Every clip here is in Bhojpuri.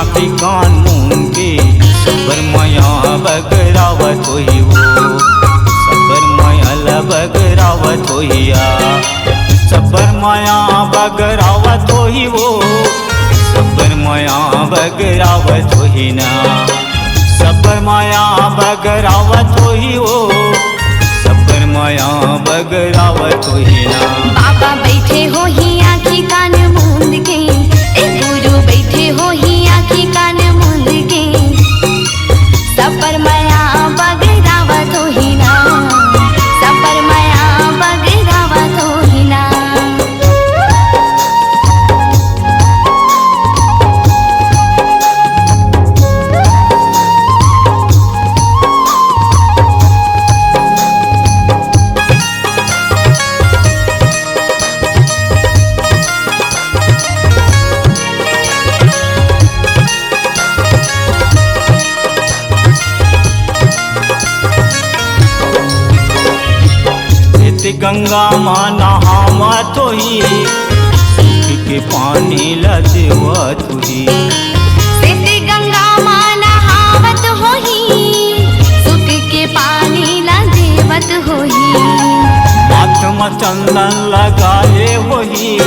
आँखी कान मूंद के सबर माया बगरावत होई वो सबर माया बगरावत होइया सबर माया बगरावत होई वो सबर माया बगरावत होई ना सबर माया बगरावत होई वो सबर माया बगरावत होई ना। बाबा बैठे हो ही आँखी कान मूंद के गुरु बैठे हो ही आँखी कान मूंद के सबर माया बगरावत होई ना सबर माया बगरावत होई ना। गंगा माँ नहावत होई सुख के पानी लदेवत होई गंगा माँ नहावत होई सुख के पानी लदेवत होई माथ में चंदन लगाए होई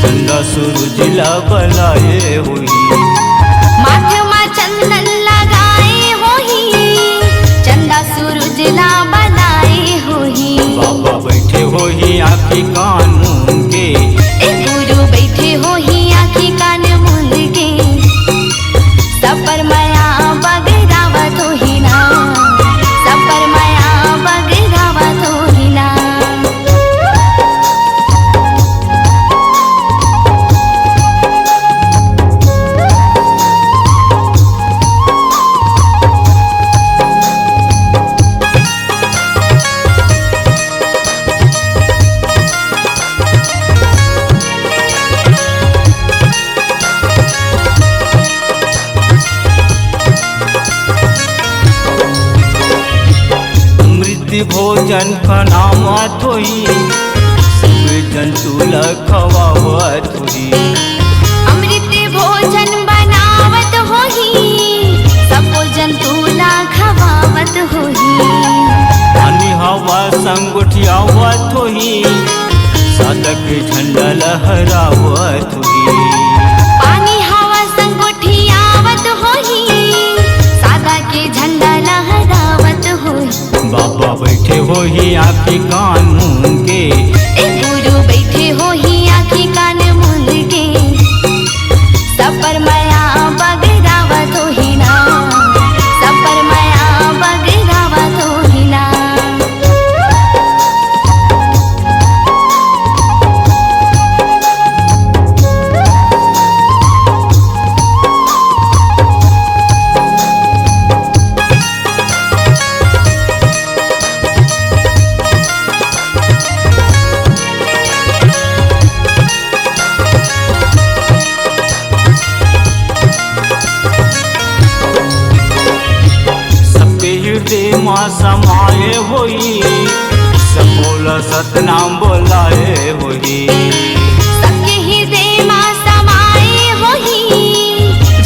चंदा सूरज बलाए होई माथ में चंदन लगाए होई चंदा सूरज बलाए होई। बाबा बैठे होई आँखी कान मूंद के गुरु बैठे हो ही आँखी कान मूंद के सबर माया बगरावत होई ना सबर माया बगरावत होई ना। भोजन खनावत होई सब जंतु खवावत होई अमृत भोजन बनावत होई सब जंतु खवावत होई पानी हवा संग उठियावत होई साधक झंडा लहरावत होई पानी हवा संग उठियावत होई सादा के झंडा लहरावत होई। बाबा बैठे होई आँखी कान मूंद के गुरु बैठे हो ही आँखी कान मूंद के सबर माया बगरावत होई ना सबर माया बगरावत होई ना। हृदय माँ समाये होई सब बोला सतनाम बोलाए होई सबके हृदय माँ समाये होई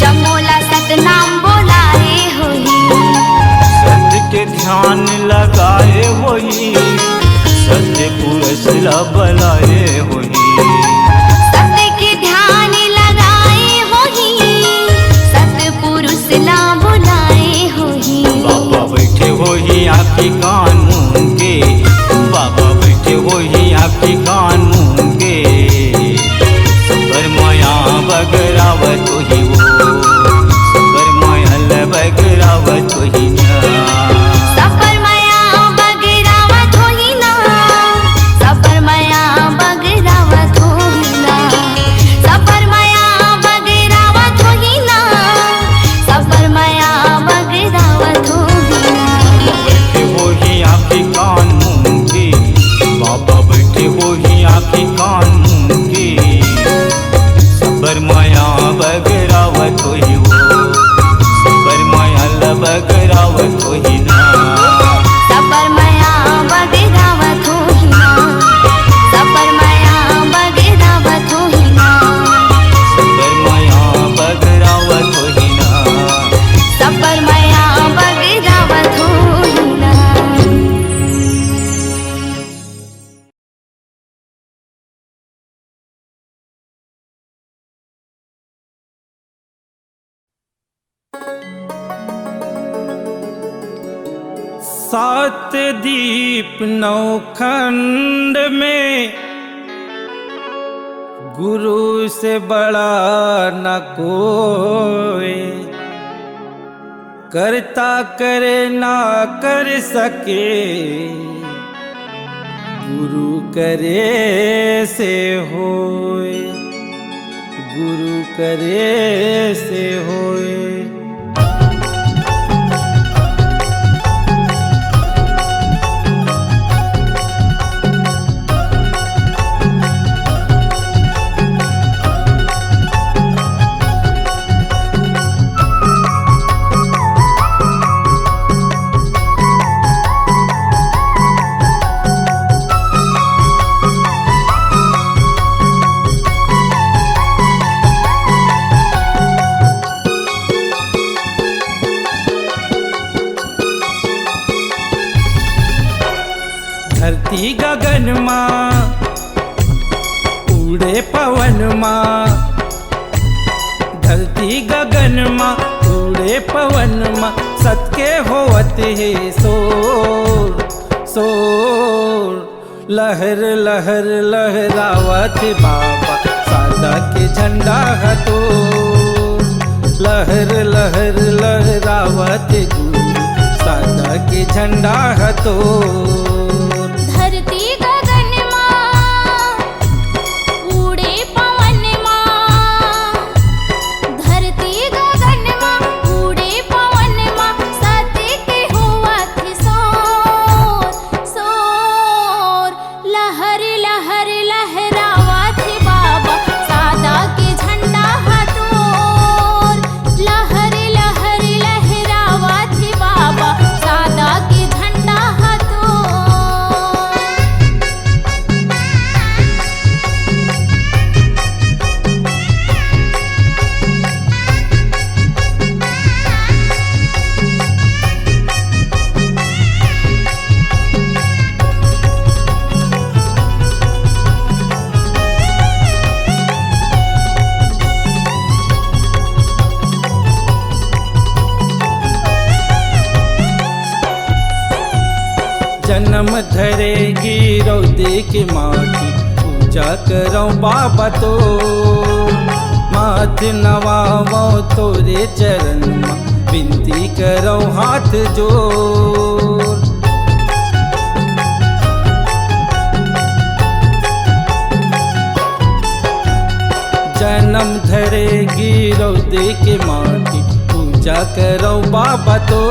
जब मोला सतनाम बोलाए होई सत्य के ध्यान लगाए होई सत्य पुरुष बलाए होई सत्य के ध्यान लगाए होई सत्य पुरुष बुलाए होई। बाबा बैठे होई आँखी कान मूंद के बाबा बैठे होई आँखी कान मूंद के सात दीप नौ खंड में गुरु से बड़ा न कोई, करता करे ना कर सके, गुरु करे से होए, गुरु करे से होए। धरती गगन माँ उड़े पवन माँ, धरती गगन माँ उड़े पवन माँ, सत्के होवत है सोर सोर, लहर लहर लहरावत बाबा सादा के झंडा हतो, लहर लहर लहरावत गुरु सादा के झंडा हतो। धरती गगन माँ उड़े पवन माँ, धरती गगन माँ उड़े पवन माँ, सत्के होवत सोर सोर, लहर लहर लहरावत बाबा सादा के झंडा हतोर, लहर लहर लहरावत बाबा सादा के झंडा हतोर। जन्म धरेगी रौदे की माटी, पूजा करो बाबा तो, माथ नवावो तोरे चरण माँ, विनती करो हाथ जोड़। जन्म धरेगी रौदे की माटी, पूजा करो बाबा तो,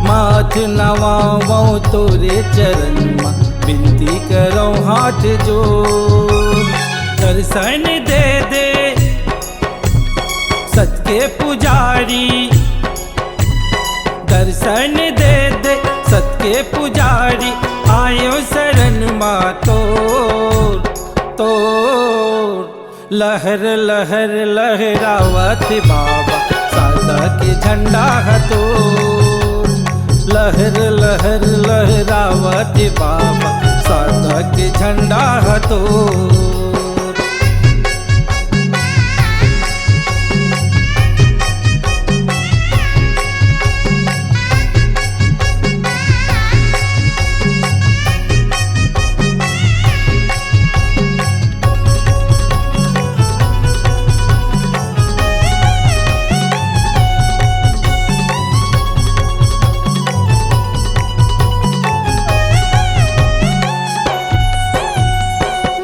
माथ नवावो तोरे चरण माँ, विनती करो हाथ जोड़। दर्शन दे दे सत्के पुजारी, दर्शन दे दे सत्के पुजारी, आयो शरण माँ तोर तोर, लहर लहर लहरावत बाबा सादा के झंडा हतोर, लहर लहर लहरावत बाबा सादा के झंडा हतोर।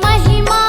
महिमा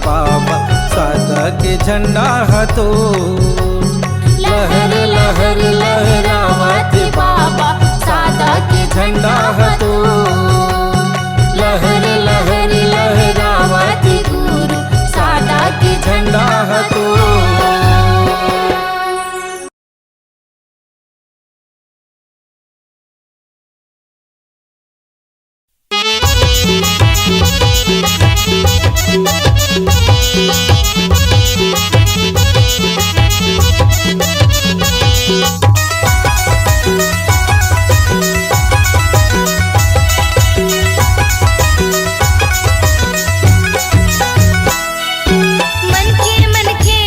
बाबा सादा के झंडा हतो। लहर लहर लहरावत बाबा सादा के झंडा हतो। लहर लहर लहरावत गुरु सादा के झंडा हतो। मन के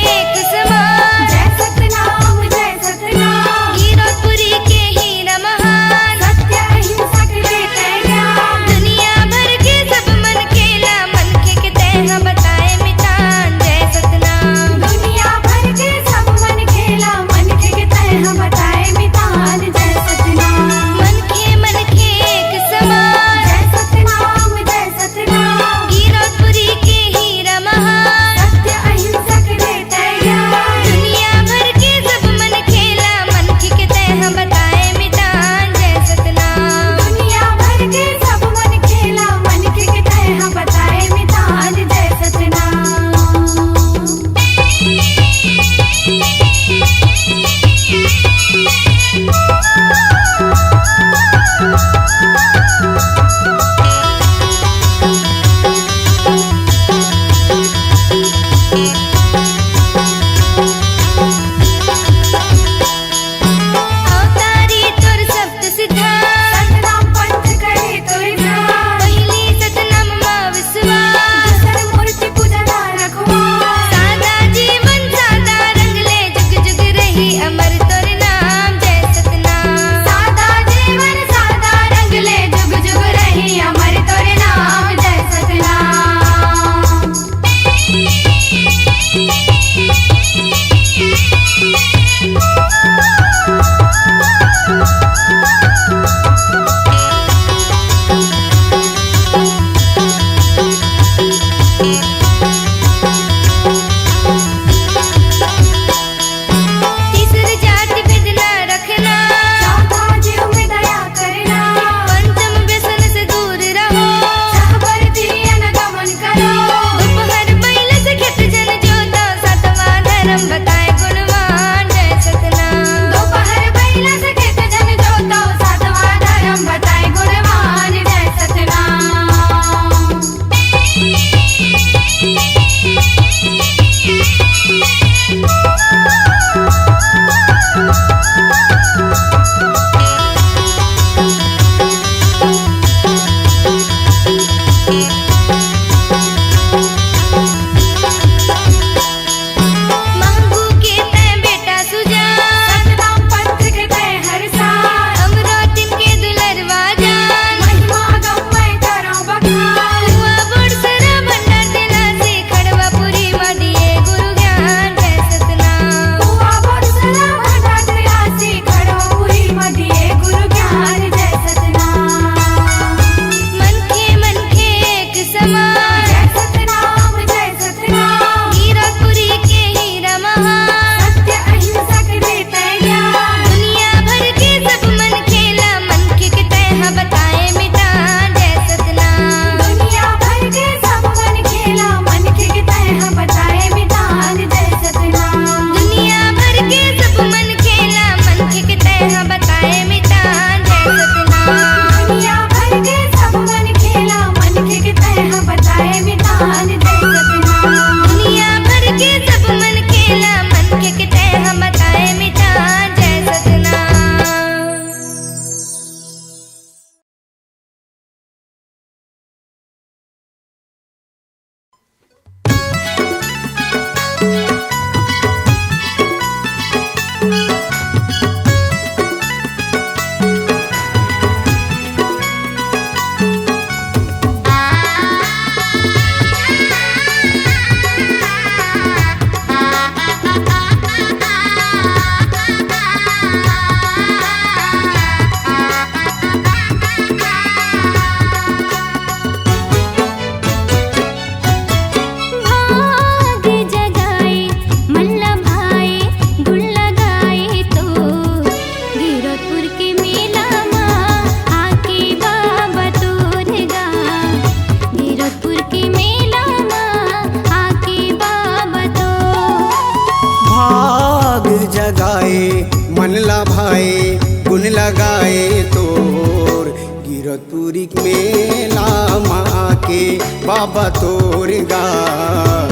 गिरतपुरी मेला माँ के बाबा तोर गा।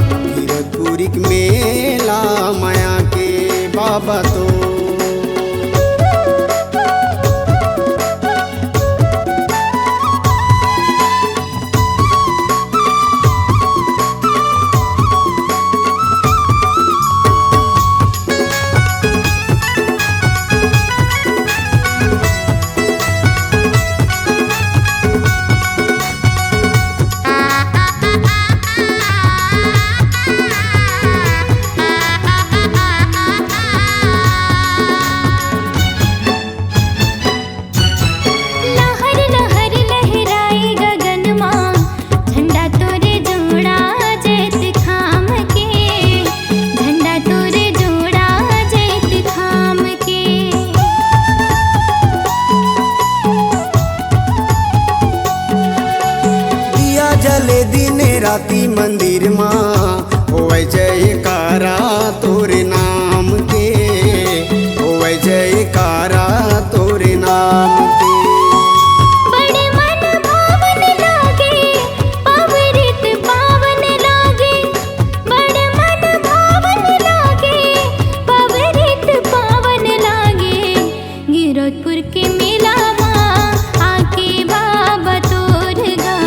गिरतपुरी मेला माया के बाबा तो। जले दिन राती मंदिर माँ होवे जयकारा तोरे नाम के। होवे जयकारा तोरे नाम के। बड़े मन भावन लागे पवित्र पावन लागे। बड़े मन भावन लागे पवित्र पावन लागे। गिरतपुर के मेला माँ आके बाबा तोर गा।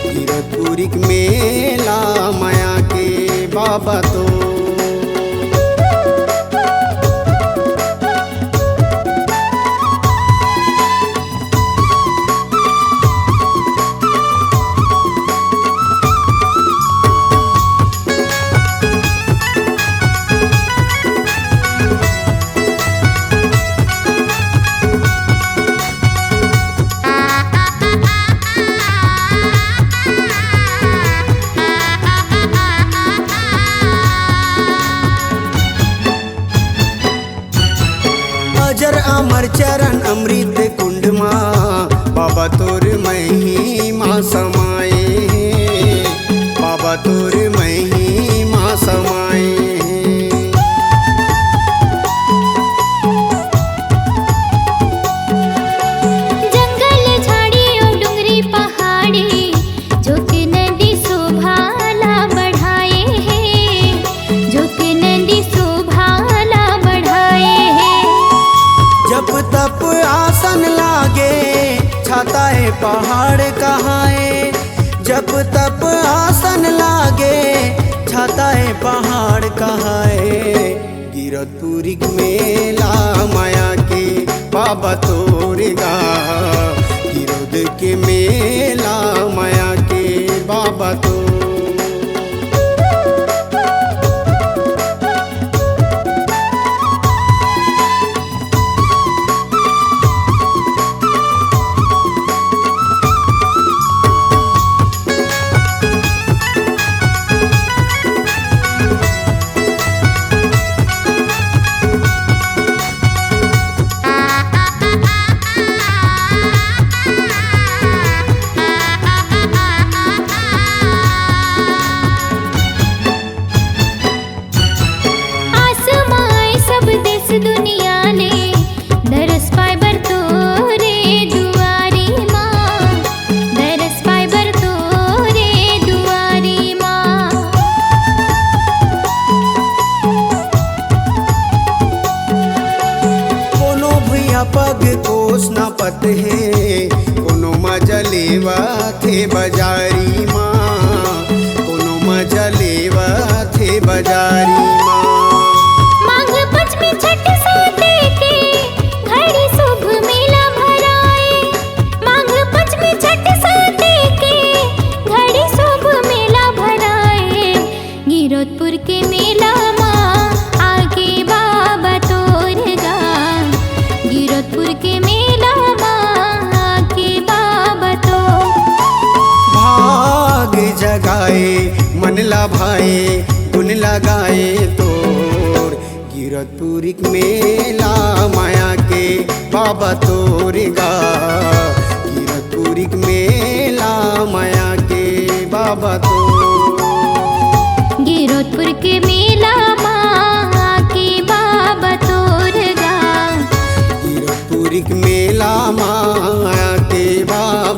गिरतपुरी मेला माया के बाबा तो। अजर अमर चरण अमृत कुंड माँ बाबा तोर महिमा समाए। बाबा तोर महिमा समाए। जंगल झाड़ी और डुंगरी पहाड़ी जो कि नदी शोभाला बढ़ाए हैं। जो कि नदी शोभाला बढ़ाए हैं। जब तप आसन लागे छाता है पहाड़ कहाँ है। जब तप आसन लागे छाता है पहाड़ कहाँ है। गिरतपुरी मेला माया के बाबा तोर गा। गिरद के मेला माया के बाबा तो। दुनिया ने दरस पाए बर तोरे दुआरी माँ। दरस पाए बर तोरे दुआरी माँ। कोनो भैया पग कोस न पत है। कोनो मजलेवा थे बजारी माँ। कोनो मजलेवा थे बजारी माँ। गिरतपुर के मेला माँ आगे बाबा तोर गा। गिरतपुर के मेला माँ आगे बाबा तो। भाग जगाए मन लाभाए गुन लगाए तोर। गिरतपुरी मेला माया के बाबा तोर गा। गिरतपुरी मेला माया के बाबा तो। गिरतपुर के मेला माँ के बाबा तोर गा। गिरतपुरी मेला माया के बाबा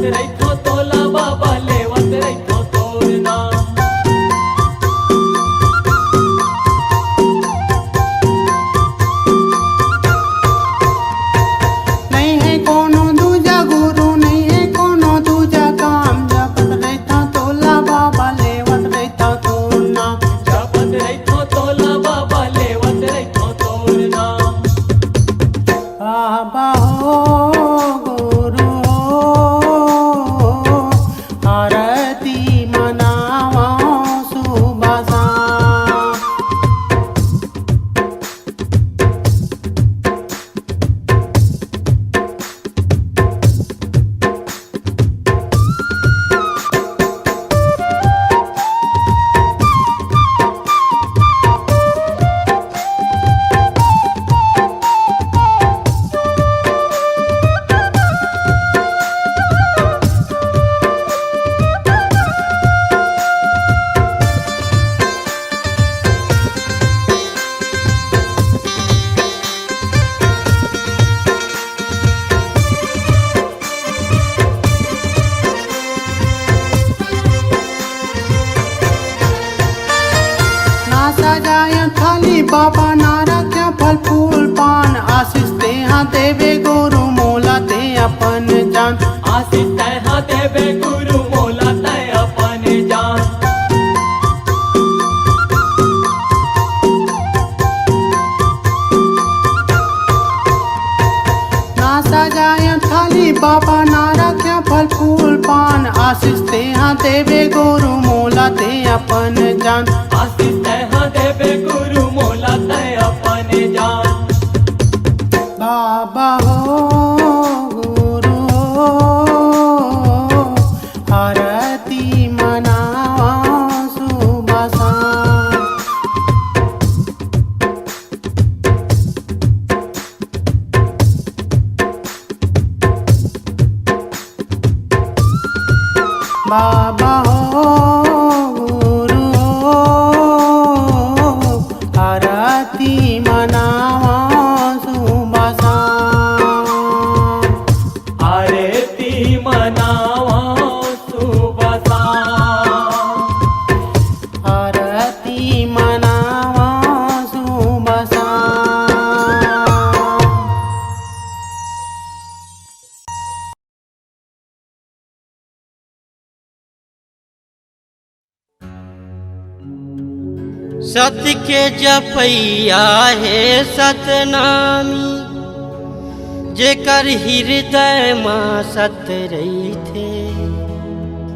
रहितो तोला बाबा लेवत रहितो तोर नाम। नहीं है कोनो दूजा गुरु, नहीं है कोनो दूजा काम, जपत रहता तोला बाबा लेवत रहता तोर नाम। जपत रहितो तोला बाबा लेवत रहितो तोर नाम। बाबा हो गुरु हो, आरती मनावा सुबह शाम। ना सजाय थाली बाबा, ना रखे फल फूल पान, आशीष ते हाँ देवे गुरु मोला ते अपन जान। आशीष तैहा देवे गुरु मोला तय अपन जान। ना सजाय थाली बाबा, ना रखे फल फूल पान, आशीष ते हाँ देवे गुरु मोला ते अपन जान। आशीष तैहा देवे गुरु मोला तय अपन जान। बाबा हो गुरु हो, आरती मनावा सुबह शाम। बाबा हो गुरु हो, आरती मनावा सुबह शाम। आरती मनावा सुबह शाम। आरती मनावा सुबह शाम। सत्य के जपैया है सतनामी, जेकर हृदय माँ सत रही थे।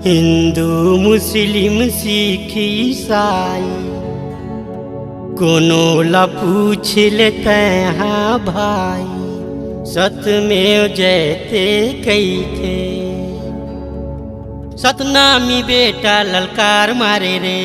हिंदू मुस्लिम सिख ईसाई कोनो ला पूछ लेते हाँ भाई, सतमेव जयते कही थे। सतनामी बेटा ललकार मारे रे,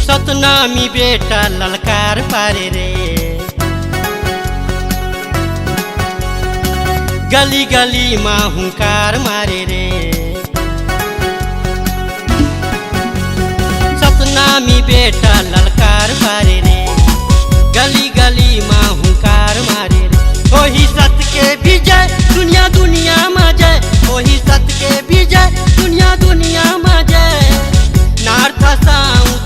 सतनामी बेटा ललकार पारे रे। गली गली माँ हुंकार मारे रे। सतनामी बेटा ललकार पारे रे। गली गली माँ हुंकार मारे रे। वही सत के विजय दुनिया दुनिया में जय, वही सत के विजय दुनिया दुनिया में जय। नार्थ साउथ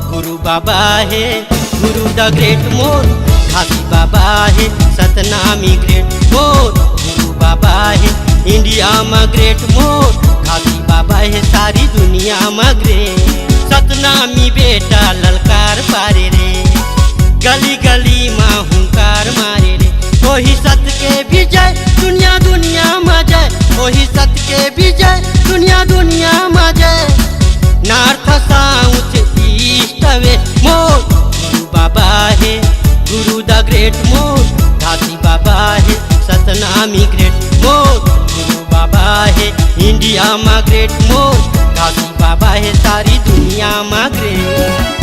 गुरु बाबा है, गुरु द ग्रेट मोर, घासी बाबा है, सतनामी ग्रेट मोर। गुरु बाबा है इंडिया में ग्रेट मोर, घासी बाबा है सारी दुनिया में ग्रेट। सतनामी बेटा ललकार पारे रे। गली गली माँ हुंकार मारे रे। वही सत के विजय दुनिया दुनिया में जय, वही सत के विजय दुनिया दुनिया में जय। नॉर्थ साउथ ईस्ट वेस्ट मोर, गुरु बाबा है, गुरु द ग्रेट मोर। घासी बाबा है, सतनामी ग्रेट मोर। गुरु बाबा है इंडिया में ग्रेट मोर, घासी बाबा है सारी दुनिया में ग्रेट।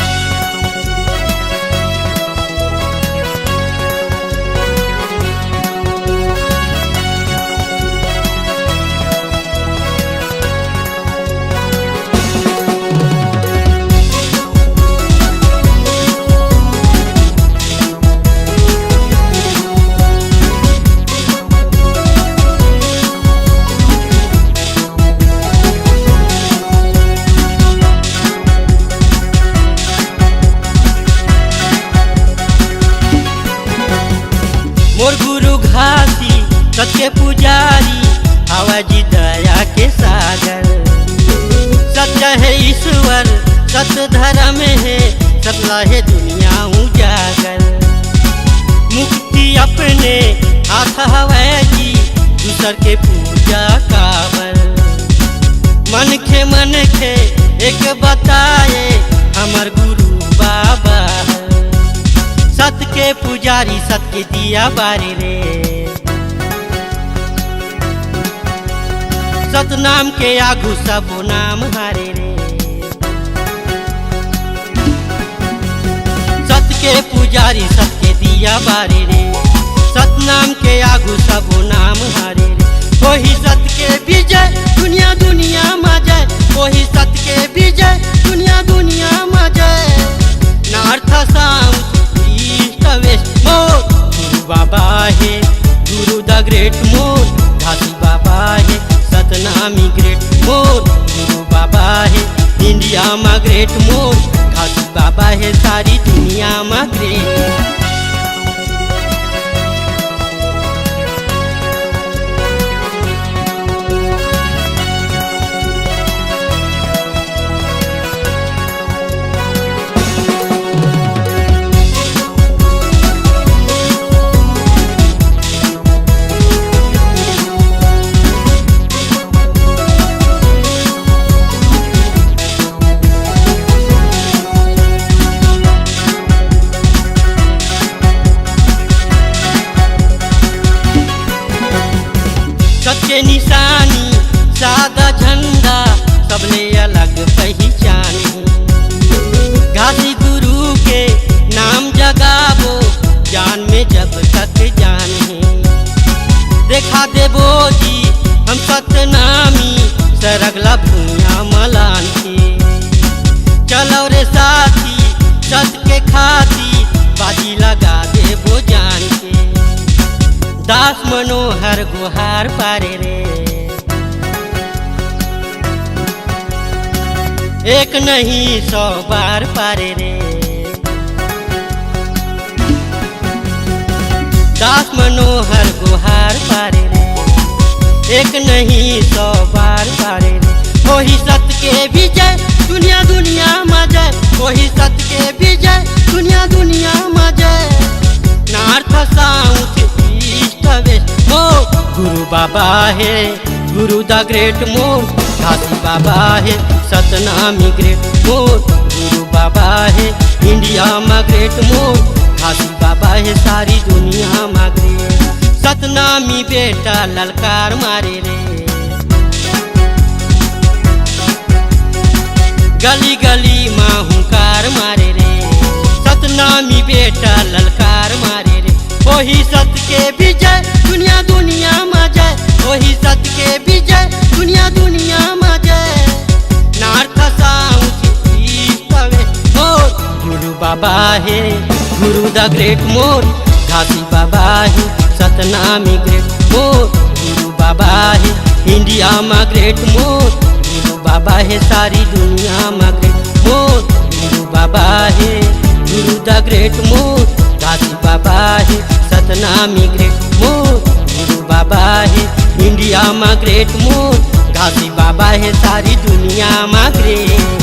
है दुनिया उजागर। मुक्ति अपने हाथ हवै जी दूसर के पूजा काबर। मन खे एक बताए हमर गुरु बाबा। सत के पुजारी सत के दिया बारे रे। सतनाम के आगू सब नाम हारे रे। सत के पुजारी सत के दिया बारे रे। सतनाम के आगू सब नाम हारे रे। वही सत के विजय दुनिया दुनिया में जय। वही सत के विजय दुनिया दुनिया में जय। नॉर्थ साउथ ईस्ट वेस्ट मोर गुरु बाबा है। गुरु द ग्रेट मोर घासी बाबा है। सतनामी ग्रेट मोर गुरु बाबा है। इंडिया में ग्रेट मोर घासी बाबा है। सारी दुनिया में ग्रेट। सबके निशानी सादा झंडा सबले अलग पहचान। घासी गुरु के नाम जगाबो जान में जब तक जान है। देखा देबो जी हम सतनामी सरगला भूया मलान के। चलो रे साथी सत के खाती बाजी लगा देबो जान के। दास मनोहर गुहार पारे रे। एक नहीं 100 बार पारे रे। दास मनोहर गुहार पारे रे। एक नहीं 100 बार पारे रे। वही सत के विजय दुनिया दुनिया में जय। वही सत के विजय दुनिया दुनिया में जय। नॉर्थ साउथ ईस्ट वेस्ट मोर गुरु बाबा है। गुरु द ग्रेट मोर घासी बाबा है। सतनामी ग्रेट मोर गुरु बाबा है। इंडिया में ग्रेट मोर घासी बाबा है। सारी दुनिया में ग्रेट। सतनामी बेटा ललकार मारे रे। गली गली माँ हुंकार मारे रे। सतनामी बेटा ललकार मारे रे। वही सत के विजय दुनिया दुनिया में जय। वही सत के विजय दुनिया दुनिया में जय। नॉर्थ साउथ ईस्ट वेस्ट मोर गुरु बाबा है। गुरु द ग्रेट मोर घासी बाबा है। सतनामी ग्रेट मोर गुरु बाबा है। इंडिया में ग्रेट मोर गुरु बाबा है। सारी दुनिया में ग्रेट मोर गुरु बाबा है। गुरु द ग्रेट मोर घासी बाबा है। सतनामी ग्रेट मोर गुरु बाबा है। इंडिया में ग्रेट मोर घासी बाबा है। सारी दुनिया में ग्रेट।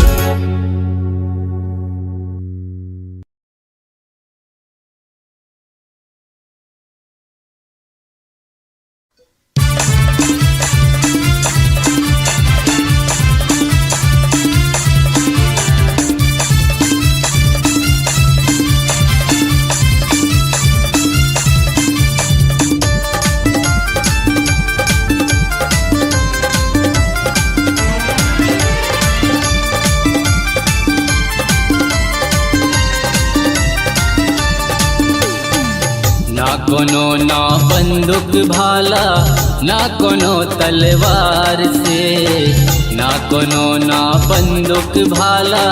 कोनो ना बंदूक भाला ना कोनो तलवार से। ना कोनो ना बंदूक भाला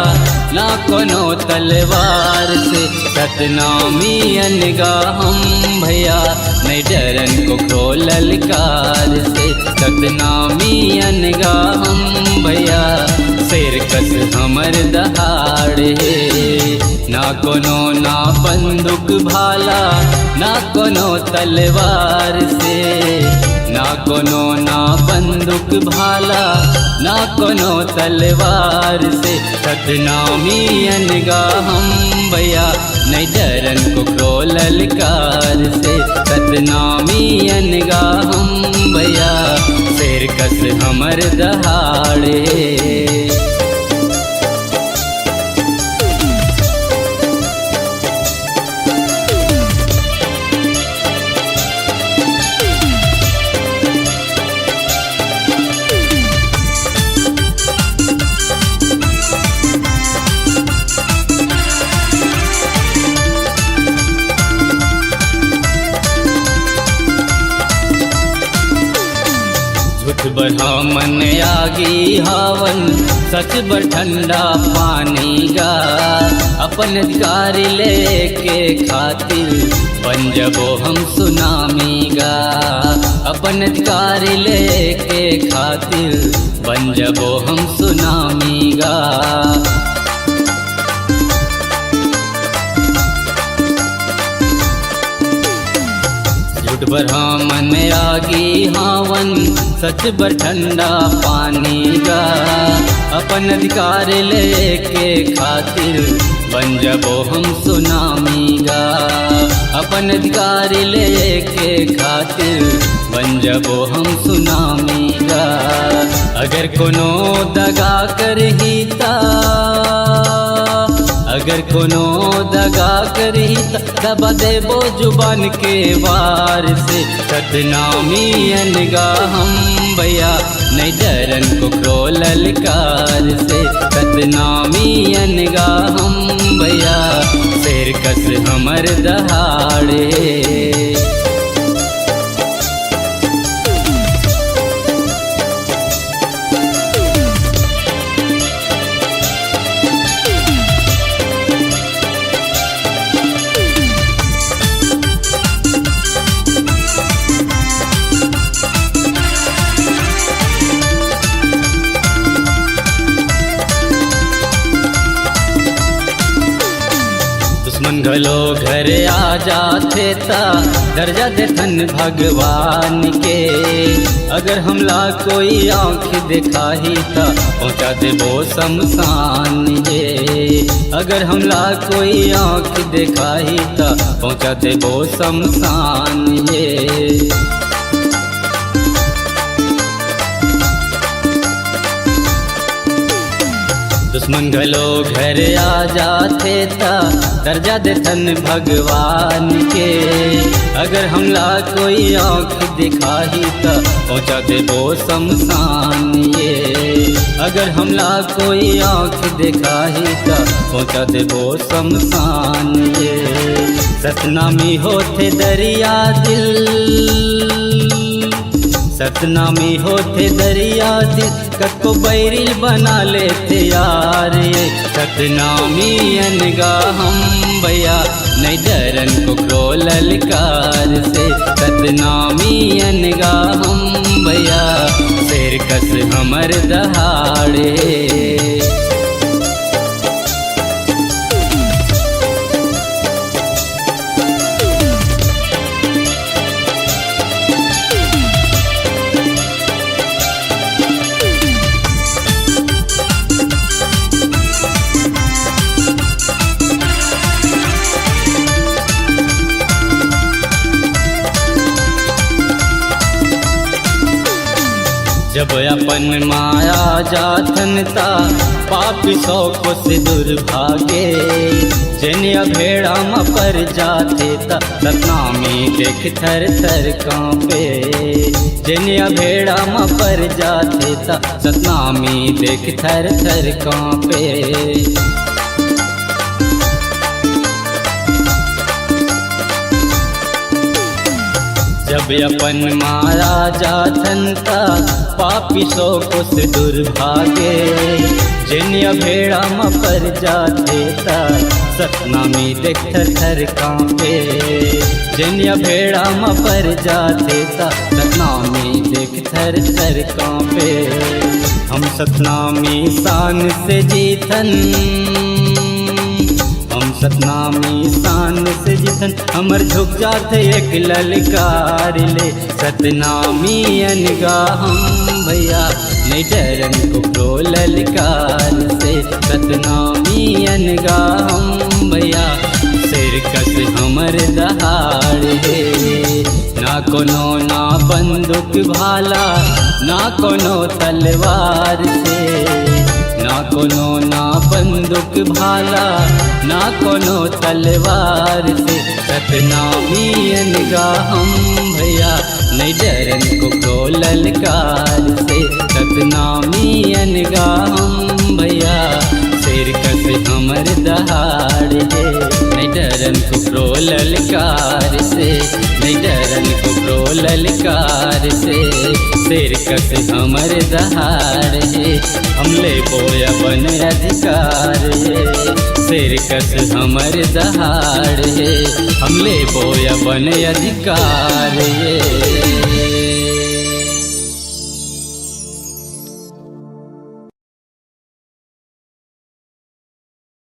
ना कोनो तलवार से। सतनामी अनगा हम भैया नहीं डरन को खो ललकार से। सतनामी अनगा हम भैया शेर कस हमर दहाड़ है। ना कोनो ना बंदूक भाला ना कोनो तलवार से, ना कोनो ना बंदूक भाला ना कोनो तलवार से। सतनामी अनगा हम भैया नहीं डरन को ललकार से। सतनामी अनगा हम भैया शेर कस हमर दहाड़े। झूठ बढ़ा मन आगी हवन सच बर ठंडा पानी गा। अपन अधिकार लेके खातिर बन जबो हम सुनामी गा। अपन अधिकार लेके खातिर बन जबो हम सुनामी गा। झूठ बढ़ा मन आगी हावन सच बर ठंडा पानी गा। अपन अधिकार लेके खातिर बन जबो हम सुनामी गा। अपन अधिकार लेके खातिर बन जबो हम सुनामी गा। अगर कोनो दगा करही ता, अगर कोनो दगा करही दबा देबो जुबान के वार से। सतनामी अनगा हम भैया नहीं डरन को ललकार से। सतनामी अनगा हम भैया शेर कस हमर दहाड़े। दुश्मन घलो घर आ जाते ता दर्जा देथन भगवान के। अगर हमला कोई आँख दिखाही ता पहुँचा देबो शमशान ये। अगर हमला कोई आँख दिखाही ता पहुँचा देबो शमशान ये। दुश्मन घलो घर आ जाते ता दर्जा देथन भगवान के। अगर हमला कोई आँख दिखाही ता पहुँचा देबो शमशान ये। अगर हमला कोई आँख दिखाही ता पहुँचा देबो शमशान ये। सतनामी होते दरिया दिल, सतनामी होते दरिया दिल कको बैरिल बना लेते यार ये। सतनामी अनगा हम भैया नहीं डरन को ललकार से। सतनामी अनगा हम भैया शेर कस हमर दहाड़े। जब अपन माया जाथन ता पापी सौ को से दुर्भागे। जनिया भेड़ा म पर जाते ता सतनामी देख थर थर कांपे। जनिया भेड़ा म पर जाते ता सतनामी देख थर थर कांपे। जब अपन मारा जाथन ता पापी सो को से दुर्भागे। जिनिया भेड़ा म पर जाते ता सतनामी देख थर थर कांपे। जिनिया भेड़ा म पर जाते ता सतनामी देख थर थर कांपे। हम सतनामी शान से जीतन, हम सतनामी शान से जितन हमर झुक जाते एक ललकार ले सतनामी अनगा हम भैया नहीं डरन को ललकार से सतनामी अनगा हम भैया सिर कस हमर दहाड़ है ना कोनो ना बंदूक भाला ना कोनो तलवार से ना कोनो ना बंदूक भाला ना कोनो तलवार से सतनामी अनगा हम भैया नहीं डरन को ललकार से सतनामी अनगा हम भैया सिर कस हमर दहाड़ है नहीं डरन को ललकार से नहीं डरन को ललकार से सिर कस हमर दहाड़ है हमले बोया बन अधिकार है सिर कस हमर दहाड़ है हमले बोया बन अधिकार है।